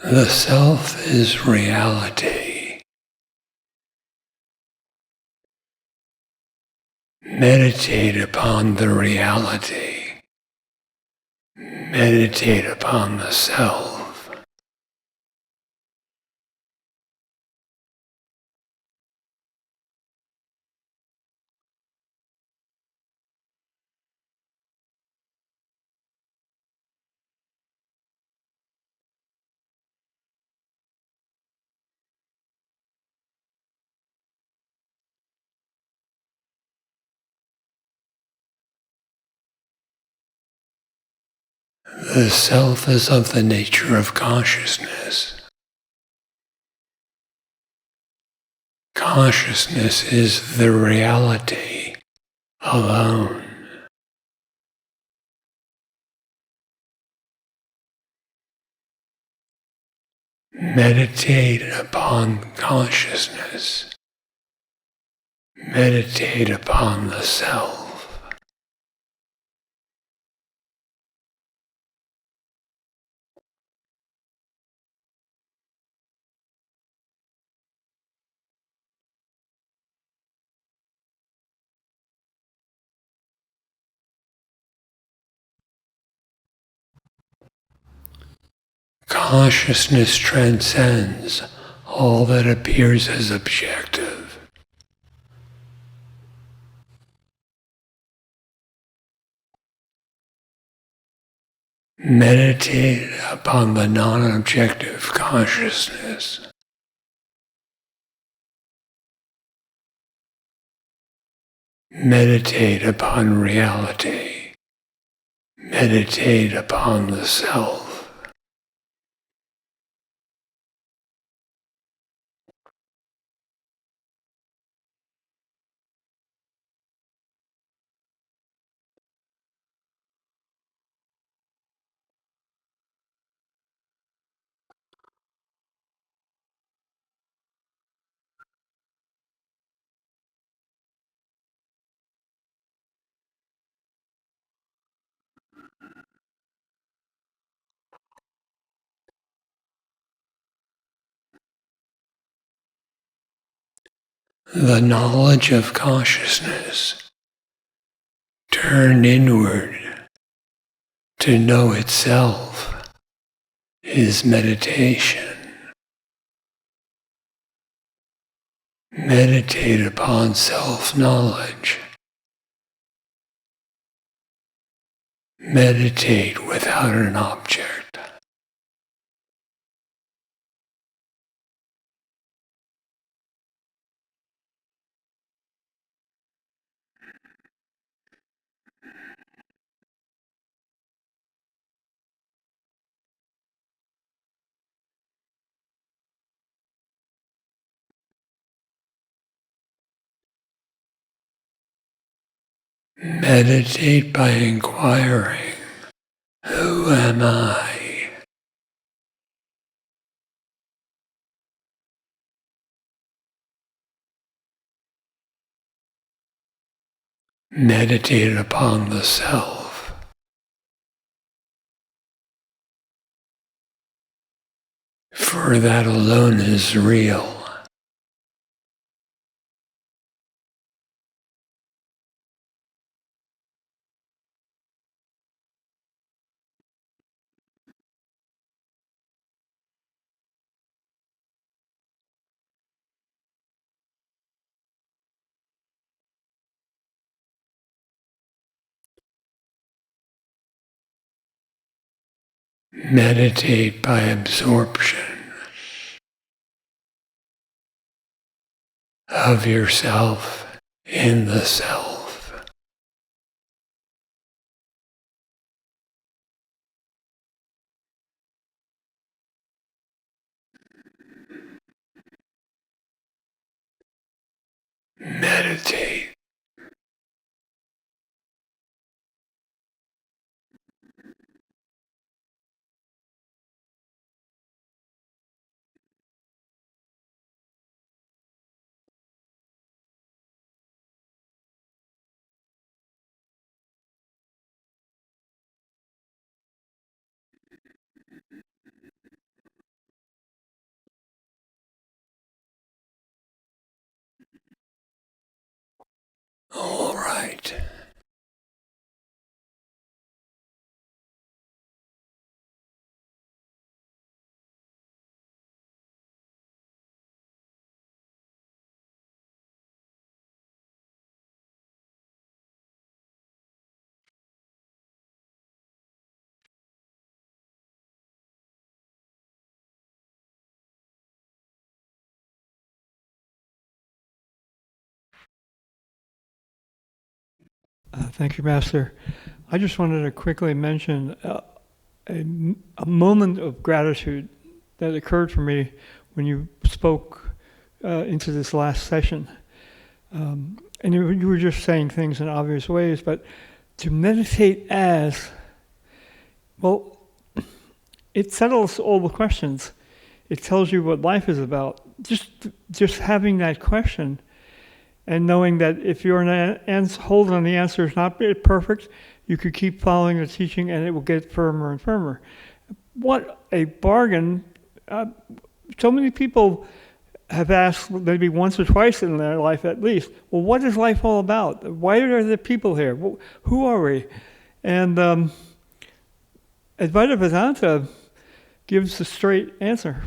The self is reality. Meditate upon the reality. Meditate upon the self. The self is of the nature of consciousness. Consciousness is the reality alone. Meditate upon consciousness. Meditate upon the self. Consciousness transcends all that appears as objective. Meditate upon the non-objective consciousness. Meditate upon reality. Meditate upon the self. The knowledge of consciousness turned inward to know itself is meditation. Meditate upon self-knowledge. Meditate without an object. Meditate by inquiring, who am I? Meditate upon the self. For that alone is real. Meditate by absorption of yourself in the self. Meditate. Right. Thank you, Master. I just wanted to quickly mention a moment of gratitude that occurred for me when you spoke into this last session. And you were just saying things in obvious ways, but to meditate as, well, it settles all the questions. It tells you what life is about. Just having that question and knowing that if you're hold on the answer is not perfect, you could keep following the teaching and it will get firmer and firmer. What a bargain. So many people have asked maybe once or twice in their life at least, well, what is life all about? Why are there people here? Who are we? And Advaita Vedanta gives a straight answer.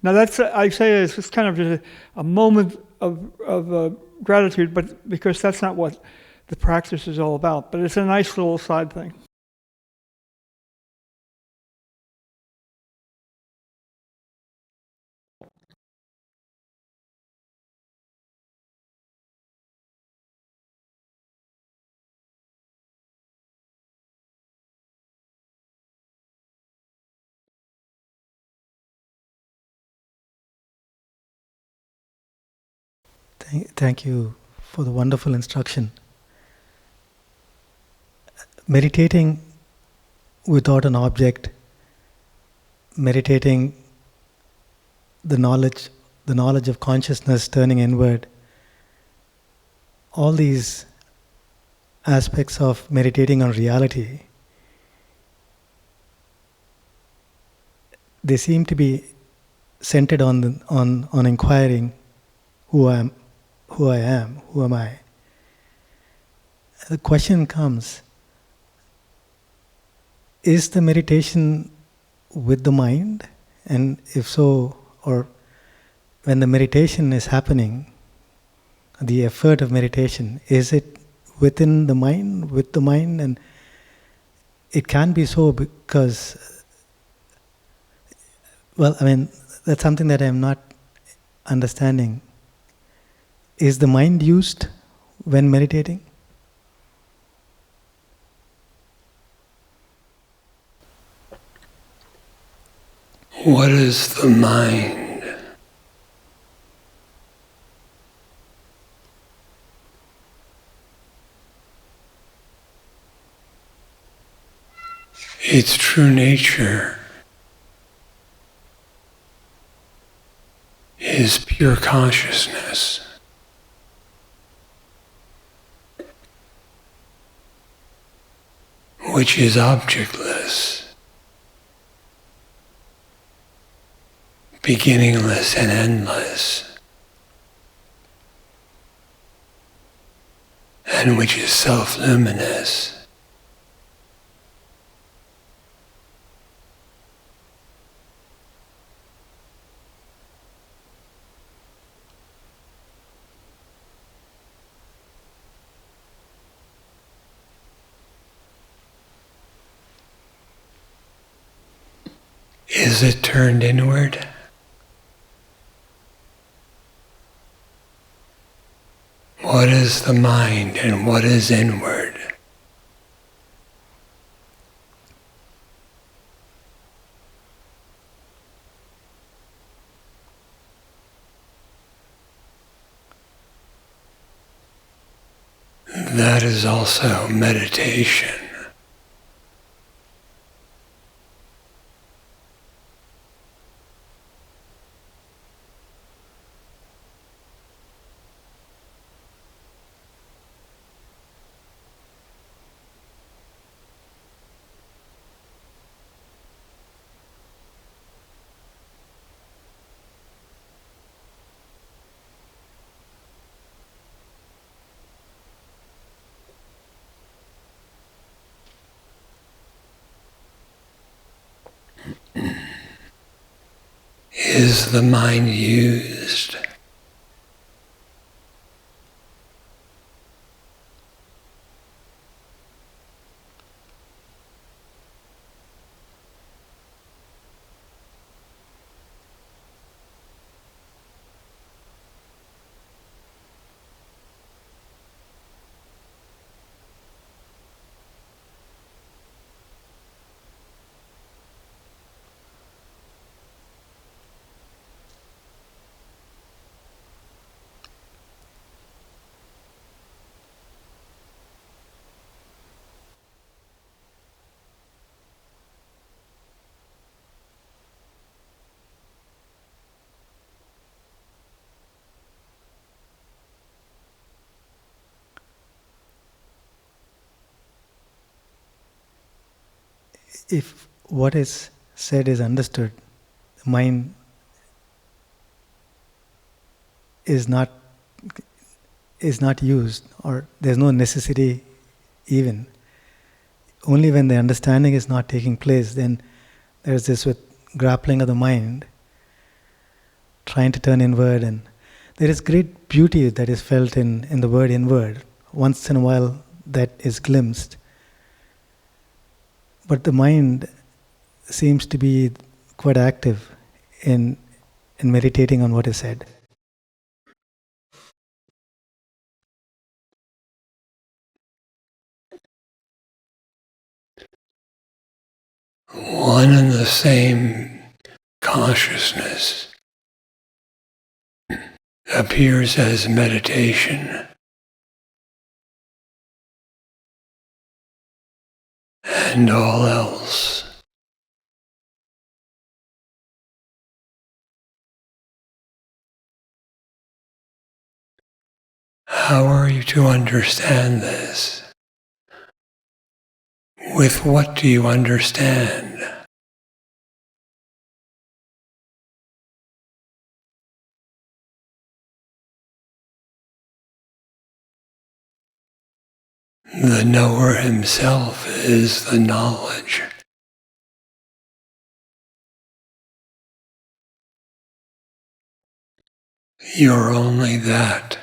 Now that's, I say it's just kind of just a moment of gratitude, but because that's not what the practice is all about. But it's a nice little side thing. Thank you for the wonderful instruction. Meditating without an object, meditating the knowledge of consciousness turning inward, all these aspects of meditating on reality, they seem to be centered on inquiring who I am, who am I. The question comes, is the meditation with the mind? And if so, or when the meditation is happening, the effort of meditation, is it within the mind, with the mind? And it can be so because, well, I mean, that's something that I'm not understanding. Is the mind used when meditating? What is the mind? Its true nature is pure consciousness. Which is objectless, beginningless and endless, and which is self-luminous. Is it turned inward? What is the mind and what is inward? That is also meditation. is the mind used? If what is said is understood, the mind is not used, or there's no necessity even. Only when the understanding is not taking place, then there's this with grappling of the mind, trying to turn inward, and there is great beauty that is felt in the word inward. Once in a while that is glimpsed. But the mind seems to be quite active in meditating on what is said. One and the same consciousness appears as meditation and all else. How are you to understand this? With what do you understand? The knower himself is the knowledge. You're only that.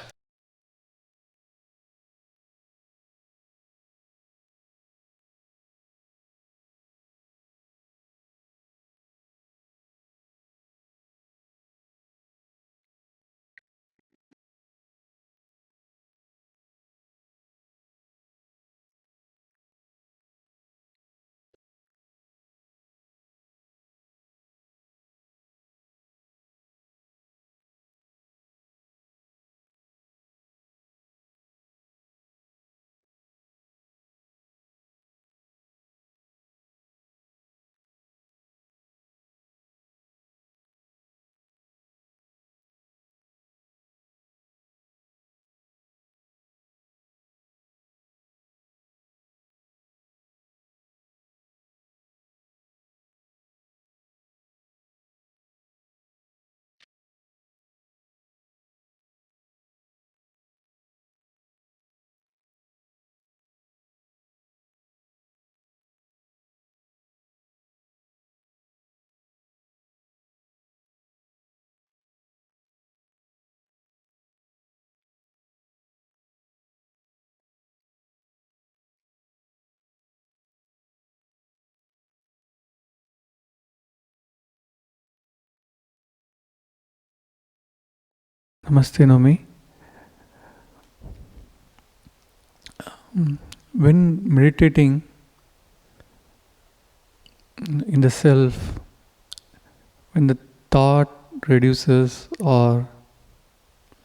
Namaste, Nome. When meditating in the self, when the thought reduces or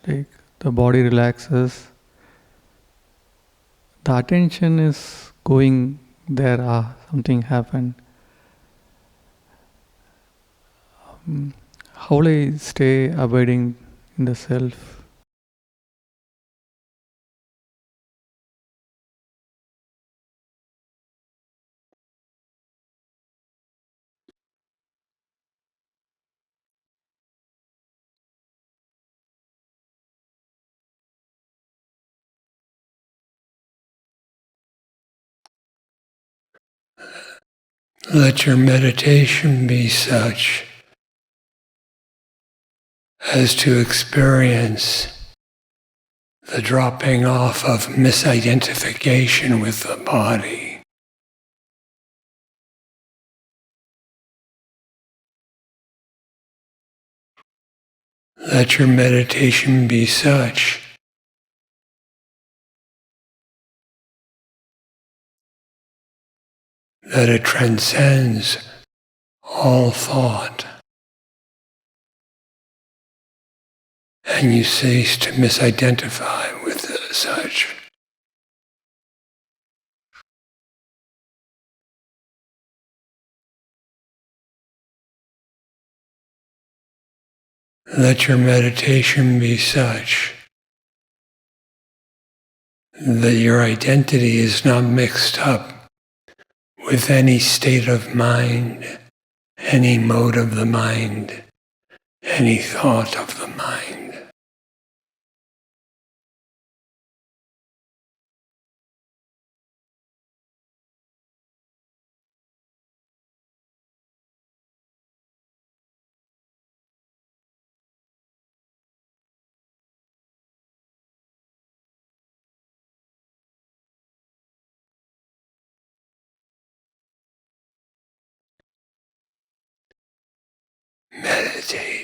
like the body relaxes, the attention is going there, something happened. How will I stay abiding in the self? Let your meditation be such as to experience the dropping off of misidentification with the body. Let your meditation be such that it transcends all thought, and you cease to misidentify with such. Let your meditation be such that your identity is not mixed up with any state of mind, any mode of the mind, any thought of the mind. Meditate.